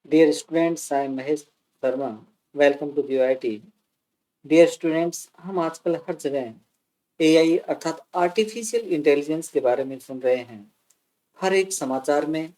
Dear students, I am Mahesh Sharma. Welcome to the UIT. Dear students, हम आजकल हर जगह AI अर्थात artificial intelligence के बारे में सुन रहे हैं। हर एक समाचार में,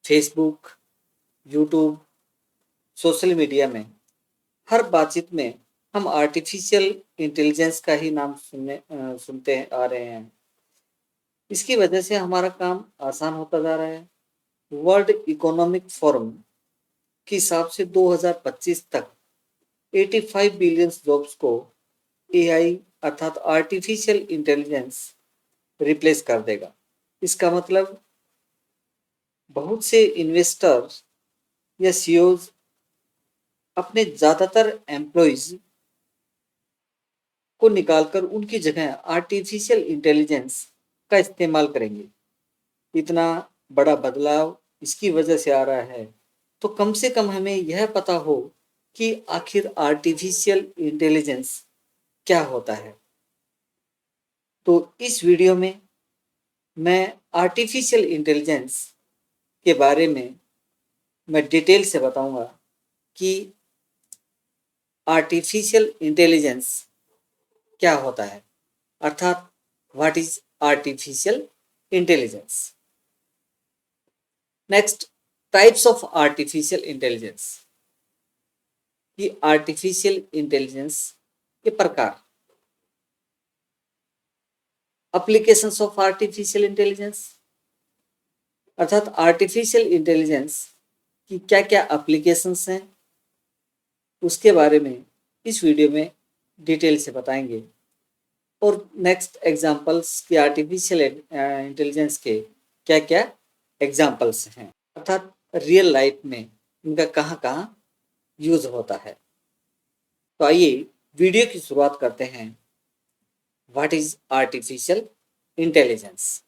फेसबुक, यूट्यूब, सोशल मीडिया में, हर बातचीत में हम आर्टिफिशियल इंटेलिजेंस का ही नाम सुनते आ रहे हैं। इसकी वजह से हमारा काम आसान होता जा रहा है। वर्ल्ड इकोनॉमिक फोरम के हिसाब से 2025 तक 85 बिलियन जॉब्स को एआई अर्थात आर्टिफिशियल इंटेलिजेंस रिप्लेस कर देगा। इसका मतलब बहुत से इन्वेस्टर्स या सीईओज अपने ज़्यादातर एम्प्लॉयज को निकालकर उनकी जगह आर्टिफिशियल इंटेलिजेंस का इस्तेमाल करेंगे। इतना बड़ा बदलाव इसकी वजह से आ रहा है, तो कम से कम हमें यह पता हो कि आखिर आर्टिफिशियल इंटेलिजेंस क्या होता है। तो इस वीडियो में मैं आर्टिफिशियल इंटेलिजेंस के बारे में मैं डिटेल से बताऊंगा कि आर्टिफिशियल इंटेलिजेंस क्या होता है, अर्थात what is artificial intelligence. Next, types of artificial intelligence. कि आर्टिफिशियल इंटेलिजेंस के प्रकार। एप्लीकेशंस ऑफ आर्टिफिशियल इंटेलिजेंस, अर्थात आर्टिफिशियल इंटेलिजेंस की क्या क्या एप्लीकेशंस हैं, उसके बारे में इस वीडियो में डिटेल से बताएंगे। और नेक्स्ट एग्जांपल्स कि आर्टिफिशियल इंटेलिजेंस के क्या क्या एग्जांपल्स हैं, अर्थात रियल लाइफ में इनका कहाँ कहाँ यूज होता है। तो आइए वीडियो की शुरुआत करते हैं। What is artificial intelligence?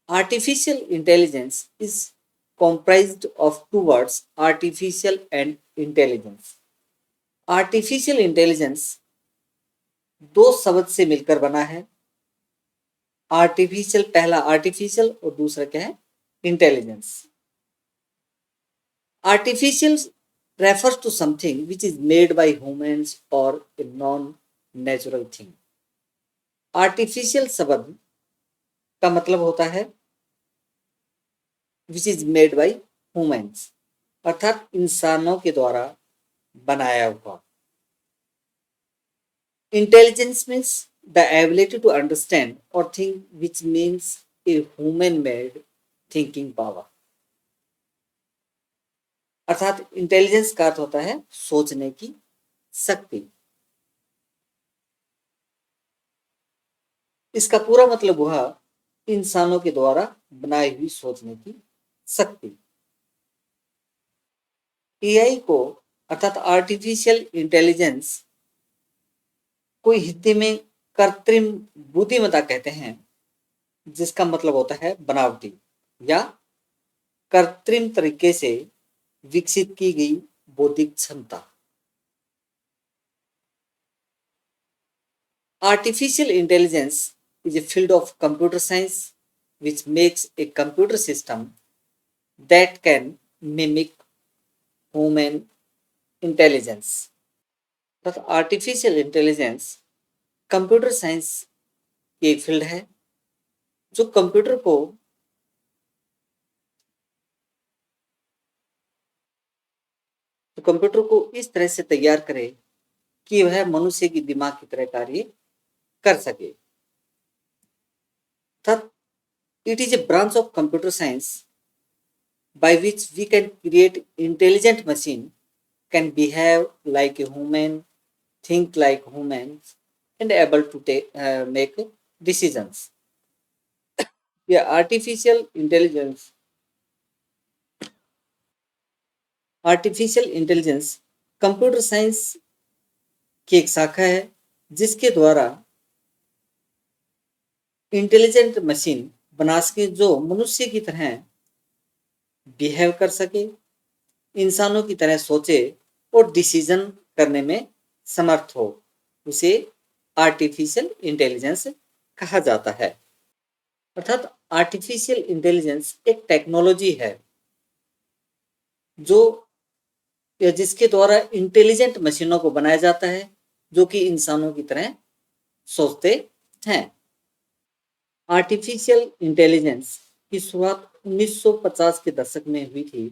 Artificial intelligence is comprised of two words, artificial and intelligence. Artificial intelligence दो शब्द से मिलकर बना है। आर्टिफिशियल, पहला आर्टिफिशियल और दूसरा क्या है, intelligence. Artificial refers to something which is made by humans or a non-natural thing. Artificial शब्द का मतलब होता है which is made by humans, अर्थात इंसानों के द्वारा बनाया हुआ। Intelligence means the ability to understand और think, which means a human made thinking power. अर्थात इंटेलिजेंस का अर्थ होता है सोचने की शक्ति। इसका पूरा मतलब हुआ इंसानों के द्वारा बनाई हुई सोचने की शक्ति। एआई को अर्थात आर्टिफिशियल इंटेलिजेंस को हिंदी में कृत्रिम बुद्धिमत्ता कहते हैं, जिसका मतलब होता है बनावटी या कृत्रिम तरीके से विकसित की गई बौद्धिक क्षमता। Artificial intelligence is a field of computer science which makes a computer system that can mimic human intelligence. तो आर्टिफिशियल इंटेलिजेंस कंप्यूटर साइंस की एक फील्ड है जो कंप्यूटर को इस तरह से तैयार करे कि वह मनुष्य की दिमाग की तरह कार्य कर सके। It is a branch of computer science by which we can create intelligent machine can behave like a human, think like humans, and able to make decisions. Yeah, artificial intelligence computer science की एक शाखा है जिसके द्वारा intelligent machine बना सके जो मनुष्य की तरह बिहेव कर सके, इंसानों की तरह सोचे और डिसीजन करने में समर्थ हो। उसे आर्टिफिशियल इंटेलिजेंस कहा जाता है। अर्थात आर्टिफिशियल इंटेलिजेंस एक टेक्नोलॉजी है जो या जिसके द्वारा इंटेलिजेंट मशीनों को बनाया जाता है जो कि इंसानों की तरह सोचते हैं। आर्टिफिशियल इंटेलिजेंस की शुरुआत 1950 के दशक में हुई थी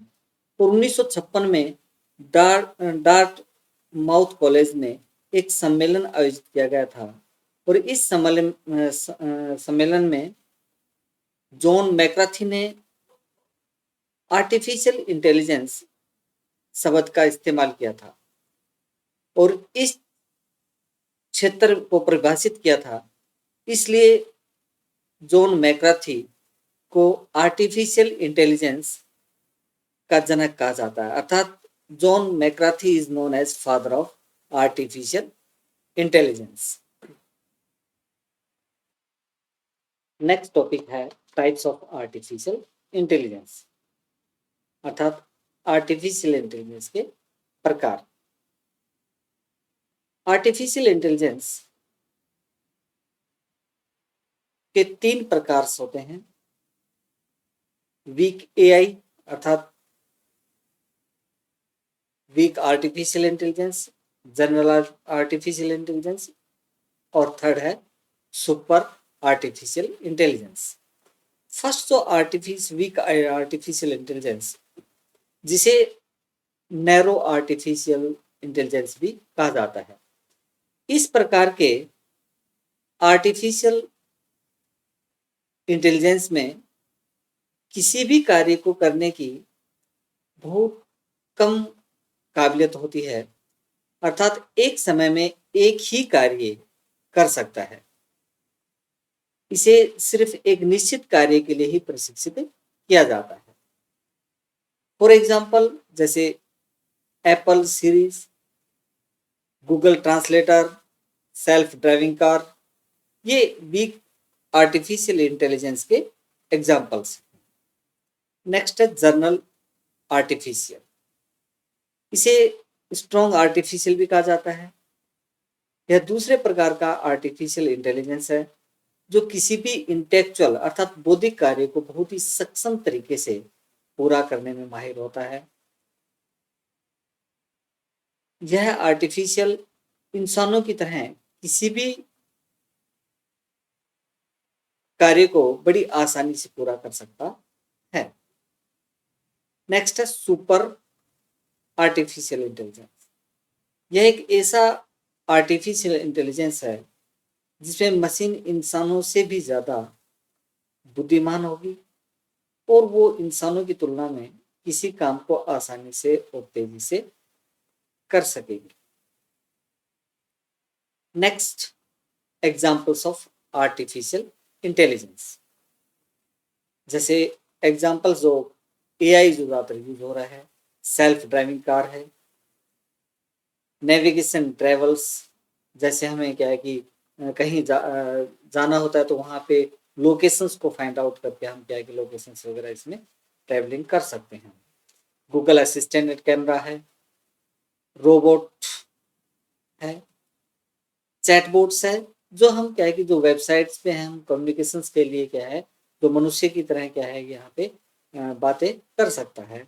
और 1956 में डार्ट माउथ कॉलेज में एक सम्मेलन आयोजित किया गया था और इस सम्मेलन में जॉन मैकार्थी ने आर्टिफिशियल इंटेलिजेंस शब्द का इस्तेमाल किया था और इस क्षेत्र को परिभाषित किया था। इसलिए जॉन मैकार्थी को आर्टिफिशियल इंटेलिजेंस का जनक कहा जाता है, अर्थात John McCarthy is known as father of artificial intelligence. Next topic है टाइप्स ऑफ आर्टिफिशियल इंटेलिजेंस, अर्थात आर्टिफिशियल इंटेलिजेंस के प्रकार। आर्टिफिशियल इंटेलिजेंस के 3 प्रकार होते हैं। वीक एआई अर्थात weak artificial intelligence, general artificial intelligence और थर्ड है सुपर आर्टिफिशियल इंटेलिजेंस। फर्स्ट जो वीक आर्टिफिशियल इंटेलिजेंस, जिसे नैरो आर्टिफिशियल इंटेलिजेंस भी कहा जाता है, इस प्रकार के आर्टिफिशियल इंटेलिजेंस में किसी भी कार्य को करने की बहुत कम काबिलियत होती है, अर्थात एक समय में एक ही कार्य कर सकता है। इसे सिर्फ एक निश्चित कार्य के लिए ही प्रशिक्षित किया जाता है। फॉर एग्जाम्पल, जैसे Apple series, Google translator, self driving car, ये वीक आर्टिफिशियल इंटेलिजेंस के एग्जाम्पल्स। नेक्स्ट है जर्नल आर्टिफिशियल, इसे स्ट्रॉन्ग आर्टिफिशियल भी कहा जाता है। यह दूसरे प्रकार का आर्टिफिशियल इंटेलिजेंस है जो किसी भी इंटेलेक्चुअल अर्थात बौद्धिक कार्य को बहुत ही सक्षम तरीके से पूरा करने में माहिर होता है। यह आर्टिफिशियल इंसानों की तरह किसी भी कार्य को बड़ी आसानी से पूरा कर सकता है। नेक्स्ट है सुपर आर्टिफिशियल इंटेलिजेंस। यह एक ऐसा आर्टिफिशियल इंटेलिजेंस है जिसमें मशीन इंसानों से भी ज़्यादा बुद्धिमान होगी और वो इंसानों की तुलना में किसी काम को आसानी से और तेजी से कर सकेगी। Next examples of artificial intelligence, जैसे एग्जाम्पल्स जो एआई जो ज़्यादातर यूज हो रहा है, सेल्फ ड्राइविंग कार है, नेविगेशन ट्रेवल्स, जैसे हमें क्या है कि कहीं जाना होता है तो वहाँ पे लोकेशंस को फाइंड आउट करके हम क्या है कि लोकेशंस वगैरह इसमें ट्रैवलिंग कर सकते हैं। गूगल असिस्टेंट कैमरा है, रोबोट है, चैटबॉट्स है, जो हम क्या है कि जो वेबसाइट्स पे हम कम्युनिकेशंस के लिए क्या है जो मनुष्य की तरह क्या है यहाँ पे बातें कर सकता है,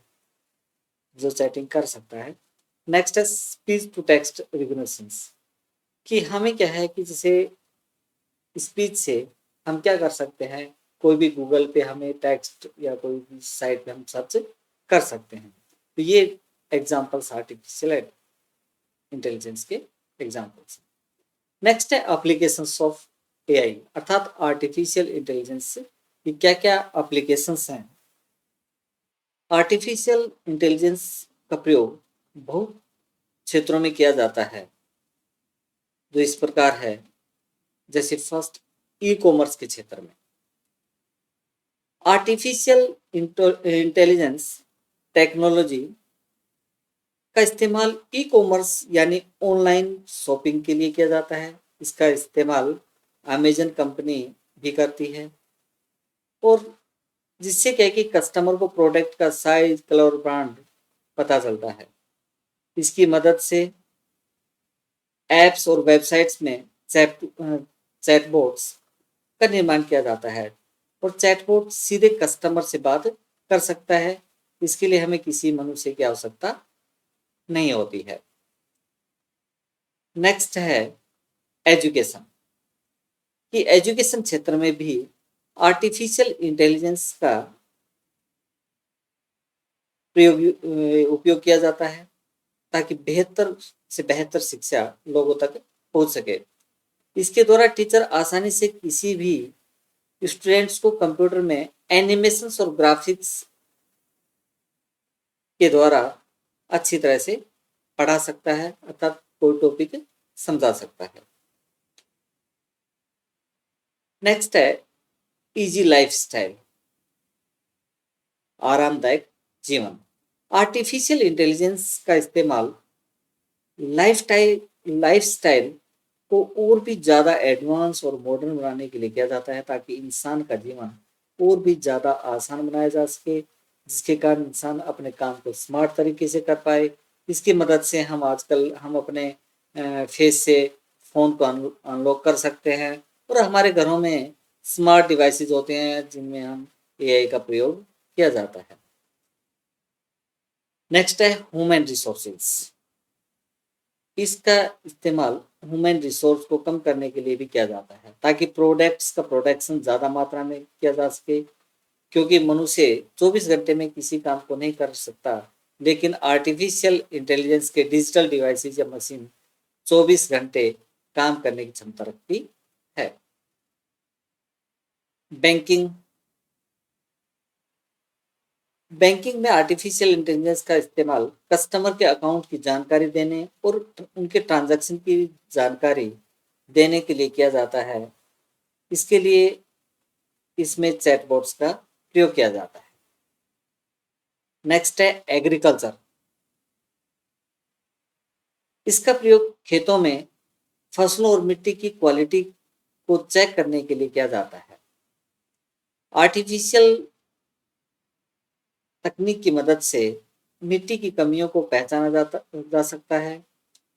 जो चैटिंग कर सकता है। नेक्स्ट है स्पीच टू टेक्स्ट रिकग्निशंस, कि हमें क्या है कि जैसे स्पीच से हम क्या कर सकते हैं, कोई भी गूगल पे हमें टेक्स्ट या कोई भी साइट पे हम सर्च कर सकते हैं। तो ये एग्जाम्पल्स आर्टिफिशियल इंटेलिजेंस के एग्जाम्पल्स। नेक्स्ट है एप्लीकेशंस ऑफ एआई, अर्थात आर्टिफिशियल इंटेलिजेंस की क्या क्या एप्लीकेशंस हैं। आर्टिफिशियल इंटेलिजेंस का प्रयोग बहुत क्षेत्रों में किया जाता है, जो इस प्रकार है। जैसे फर्स्ट, ई कॉमर्स के क्षेत्र में आर्टिफिशियल इंटेलिजेंस टेक्नोलॉजी का इस्तेमाल ई कॉमर्स यानी ऑनलाइन शॉपिंग के लिए किया जाता है। इसका इस्तेमाल अमेजन कंपनी भी करती है, और जिससे क्या है कि कस्टमर को प्रोडक्ट का साइज, कलर और ब्रांड पता चलता है। इसकी मदद से एप्स और वेबसाइट्स में चैटबॉट्स का निर्माण किया जाता है, और चैटबॉट सीधे कस्टमर से बात कर सकता है। इसके लिए हमें किसी मनुष्य की आवश्यकता नहीं होती है। नेक्स्ट है एजुकेशन, कि एजुकेशन क्षेत्र में भी आर्टिफिशियल इंटेलिजेंस का उपयोग किया जाता है ताकि बेहतर से बेहतर शिक्षा लोगों तक पहुंच सके। इसके द्वारा टीचर आसानी से किसी भी स्टूडेंट्स को कंप्यूटर में एनिमेशंस और ग्राफिक्स के द्वारा अच्छी तरह से पढ़ा सकता है, अर्थात कोई टॉपिक समझा सकता है। नेक्स्ट है इजी लाइफस्टाइल, आरामदायक जीवन। आर्टिफिशियल इंटेलिजेंस का इस्तेमाल लाइफस्टाइल को और भी ज़्यादा एडवांस और मॉडर्न बनाने के लिए किया जाता है ताकि इंसान का जीवन और भी ज़्यादा आसान बनाया जा सके, जिसके कारण इंसान अपने काम को स्मार्ट तरीके से कर पाए। इसकी मदद से हम अपने फेस से फ़ोन को अनलॉक कर सकते हैं और हमारे घरों में स्मार्ट डिवाइसेज होते हैं जिनमें हम एआई का प्रयोग किया जाता है। नेक्स्ट है ह्यूमन रिसोर्सेज। इसका इस्तेमाल ह्यूमन रिसोर्स को कम करने के लिए भी किया जाता है ताकि प्रोडक्ट्स का प्रोडक्शन ज़्यादा मात्रा में किया जा सके, क्योंकि मनुष्य 24 घंटे में किसी काम को नहीं कर सकता, लेकिन आर्टिफिशियल इंटेलिजेंस के डिजिटल डिवाइसेज या मशीन 24 घंटे काम करने की क्षमता रखती है। बैंकिंग में आर्टिफिशियल इंटेलिजेंस का इस्तेमाल कस्टमर के अकाउंट की जानकारी देने और उनके ट्रांजैक्शन की जानकारी देने के लिए किया जाता है। इसके लिए इसमें चैटबॉट्स का प्रयोग किया जाता है। नेक्स्ट है एग्रीकल्चर। इसका प्रयोग खेतों में फसलों और मिट्टी की क्वालिटी को चेक करने के लिए किया जाता है। आर्टिफिशियल तकनीक की मदद से मिट्टी की कमियों को पहचाना जा सकता है,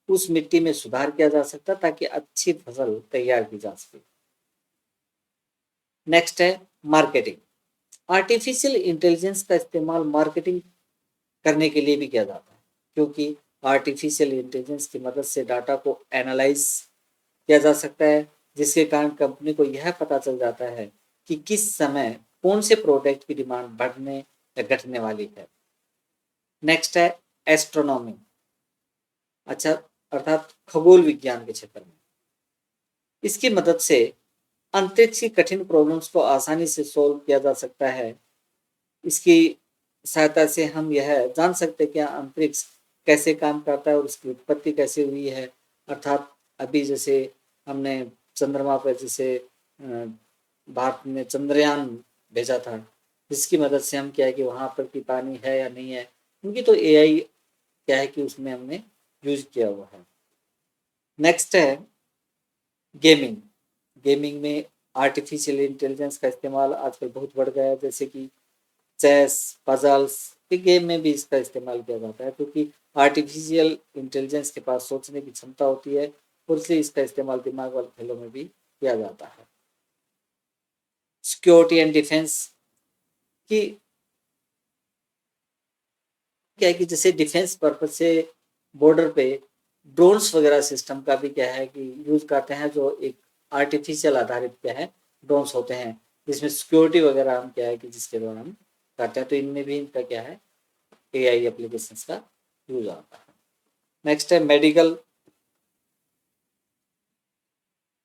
उस मिट्टी में सुधार किया जा सकता है ताकि अच्छी फसल तैयार की जा सके। नेक्स्ट है मार्केटिंग। आर्टिफिशियल इंटेलिजेंस का इस्तेमाल मार्केटिंग करने के लिए भी किया जाता है, क्योंकि आर्टिफिशियल इंटेलिजेंस की मदद से डाटा को एनालाइज किया जा सकता है, जिसके कारण कंपनी को यह पता चल जाता है कि किस समय कौन से प्रोडक्ट की डिमांड बढ़ने या घटने वाली है। नेक्स्ट है एस्ट्रोनॉमी, अच्छा अर्थात खगोल विज्ञान के क्षेत्र में। इसकी मदद से अंतरिक्ष की कठिन प्रॉब्लम्स को आसानी से सॉल्व किया जा सकता है। इसकी सहायता से हम यह जान सकते हैं कि अंतरिक्ष कैसे काम करता है और उसकी उत्पत्ति कैसे हुई है। अर्थात अभी जैसे हमने चंद्रमा पर जैसे भारत ने चंद्रयान भेजा था, जिसकी मदद से हम क्या है कि वहाँ पर की पानी है या नहीं है, उनकी तो एआई क्या है कि उसमें हमने यूज किया हुआ है। नेक्स्ट है गेमिंग। गेमिंग में आर्टिफिशियल इंटेलिजेंस का इस्तेमाल आजकल बहुत बढ़ गया है, जैसे कि चेस, पजल्स के गेम में भी इसका इस्तेमाल किया जाता है, क्योंकि आर्टिफिशियल इंटेलिजेंस के पास सोचने की क्षमता होती है और इसलिए इसका इस्तेमाल दिमाग वाले खेलों में भी किया जाता है। सिक्योरिटी एंड डिफेंस की क्या है कि जैसे डिफेंस पर्पज से बॉर्डर पे ड्रोन्स वगैरह सिस्टम का भी क्या है कि यूज करते हैं, जो एक आर्टिफिशियल आधारित क्या है ड्रोन्स होते हैं, जिसमें सिक्योरिटी वगैरह हम क्या है कि जिसके द्वारा हम करते हैं, तो इनमें भी इनका क्या है एआई एप्लीकेशंस का यूज आता है। नेक्स्ट है मेडिकल,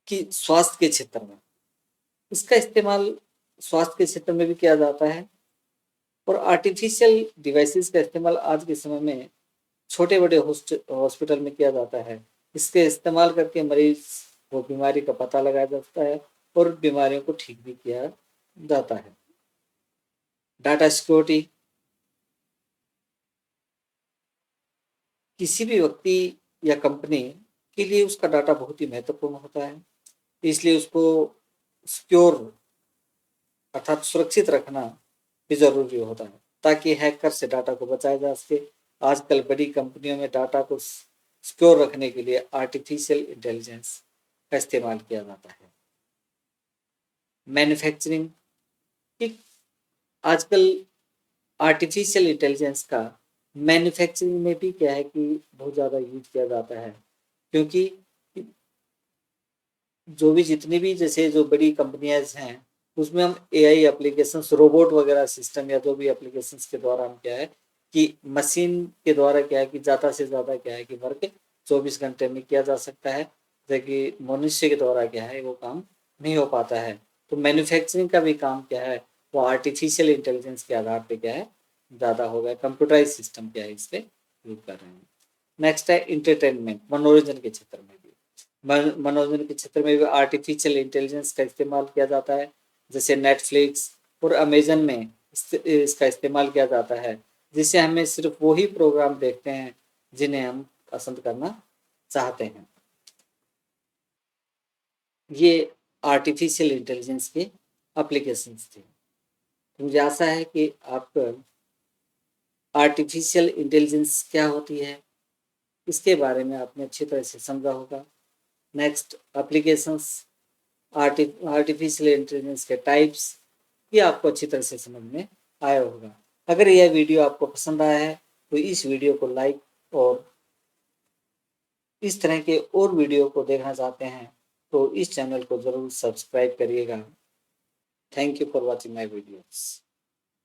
की स्वास्थ्य के क्षेत्र में इसका इस्तेमाल स्वास्थ्य के क्षेत्र में भी किया जाता है और आर्टिफिशियल डिवाइसेस का इस्तेमाल आज के समय में छोटे बड़े हॉस्पिटल में किया जाता है। इसके इस्तेमाल करके मरीज को बीमारी का पता लगाया जाता है और बीमारियों को ठीक भी किया जाता है। डाटा सिक्योरिटी, किसी भी व्यक्ति या कंपनी के लिए उसका डाटा बहुत ही महत्वपूर्ण होता है, इसलिए उसको सिक्योर अर्थात सुरक्षित रखना भी जरूरी होता है ताकि हैकर से डाटा को बचाया जा सके। आजकल बड़ी कंपनियों में डाटा को सिक्योर रखने के लिए आर्टिफिशियल इंटेलिजेंस का इस्तेमाल किया जाता है। मैन्युफैक्चरिंग की आजकल आर्टिफिशियल इंटेलिजेंस का मैन्युफैक्चरिंग में भी क्या है कि बहुत ज़्यादा यूज किया जाता है, क्योंकि जो भी जितनी भी जैसे जो बड़ी कंपनियां हैं उसमें हम एआई एप्लीकेशंस रोबोट वगैरह सिस्टम या जो भी एप्लीकेशंस के द्वारा हम क्या है कि मशीन के द्वारा क्या है कि ज़्यादा से ज़्यादा क्या है कि वर्क 24 घंटे में किया जा सकता है, जबकि मनुष्य के द्वारा क्या है वो काम नहीं हो पाता है। तो मैन्युफैक्चरिंग का भी काम क्या है वो आर्टिफिशियल इंटेलिजेंस के आधार पे क्या है ज़्यादा हो गया, कंप्यूटराइज सिस्टम क्या है इस पे यूज कर रहे हैं। नेक्स्ट है इंटरटेनमेंट, मनोरंजन के क्षेत्र में भी मनोरंजन के क्षेत्र में भी आर्टिफिशियल इंटेलिजेंस का इस्तेमाल किया जाता है। जैसे नेटफ्लिक्स और अमेजन में इसका इस्तेमाल किया जाता है, जिससे हमें सिर्फ वही प्रोग्राम देखते हैं जिन्हें हम पसंद करना चाहते हैं। ये आर्टिफिशियल इंटेलिजेंस के एप्लीकेशंस थे। मुझे आशा है कि आपको आर्टिफिशियल इंटेलिजेंस क्या होती है इसके बारे में आपने अच्छी तरह से समझा होगा। नेक्स्ट एप्लीकेशंस, आर्टिफिशियल इंटेलिजेंस के टाइप्स, ये आपको अच्छी तरह से समझ में आया होगा। अगर यह वीडियो आपको पसंद आया है तो इस वीडियो को लाइक और इस तरह के और वीडियो को देखना चाहते हैं तो इस चैनल को ज़रूर सब्सक्राइब करिएगा। Thank you for watching my videos.